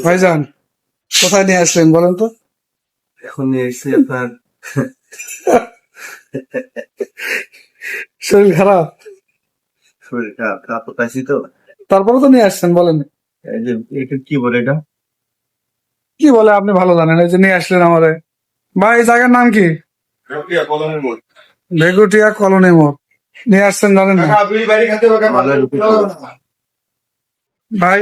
ভাইজান কোথায় নিয়ে আসলেন বলেন তো? এখন নিয়ে এসেছি আপনার শরীর খারাপ? শরীর খারাপ, কাপড় পাইছি তো। তারপরে তো নিয়ে আসছেন, বলেন এই যে এটা কি বলে এটা? কি বলে আপনি ভালো জানেন। এই যে নিয়ে আসলেন আমারে। ভাই এই জায়গার নাম কি? ভেগুটিয়া কলোনি মোড়। নিয়ে আসছেন জানেন না মালাই রুটি। ভাই?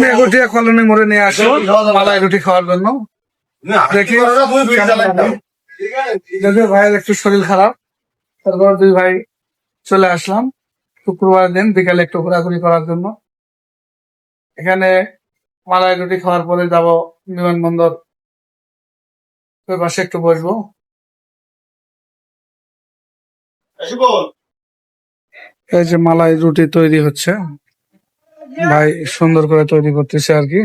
ভেগুটিয়া কলোনি মোড়ে নিয়ে আসুন মালাই রুটি খাওয়ার জন্য। দেখি যদিও ভাইয়ের একটু শরীর খারাপ, তারপর দুই ভাই চলে আসলাম শুক্রবার দিন বিকালে একটু ঘোরাঘুরি করার জন্য। এখানে মালাই রুটি খাওয়ার পরে যাব বিমানবন্দর, ওই পাশে একটু বসবো। এই যে মালাই রুটি তৈরি হচ্ছে, ভাই সুন্দর করে তৈরি করতেছে আর কি।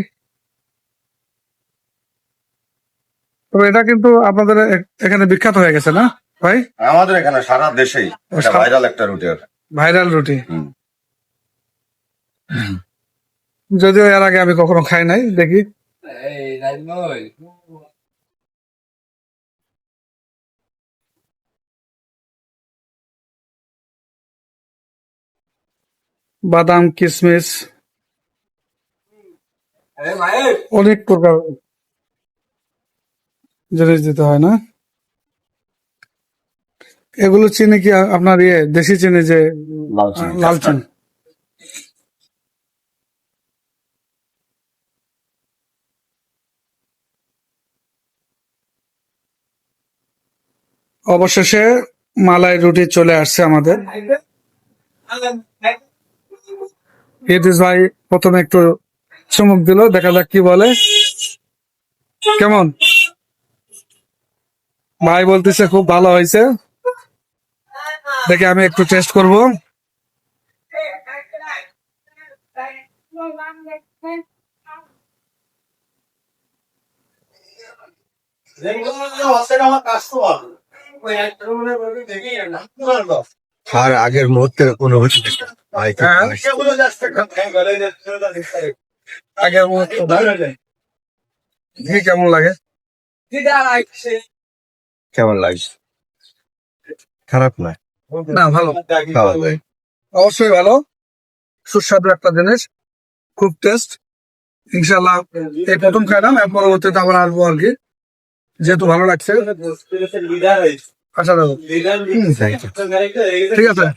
তবে এটা কিন্তু আপনাদের এখানে বিখ্যাত হয়ে গেছে না ভাই? আমাদের এখানে সারা দেশেই ভাইরাল একটা রুটি আর ভাইরাল রুটি। হুম। যদিও এর আগে আমি কখনো খাই নাই, দেখি। বাদাম কিশমিশ অনেক প্রকার জিনিস দিতে হয় না? এগুলো চিনি কি আপনার দেশি চিনি, যে লাল চিনি? অবশেষে মালাই রুটি চলে আসছে আমাদের। ইতিস ভাই প্রথমে একটু চুমুক দিল, দেখা যাক কি বলে। কেমন? ভাই বলতেছে খুব ভালো হয়েছে। দেখে আমি একটু টেস্ট করব। আর আগের মুহূর্তের অনুভূতি আগের মুহূর্তে দেখি কেমন লাগে। কেমন লাগছে? খারাপ নয়, না ভালো, খাওয়া যায়। অবশ্যই ভালো, সুস্বাদু একটা জিনিস, খুব টেস্ট। ইনশাল্লাহ এই প্রথম খাইলাম, এর পরবর্তীতে আবার আসবো আর কি, যেহেতু ভালো লাগছে। আচ্ছা দাদা, ঠিক আছে।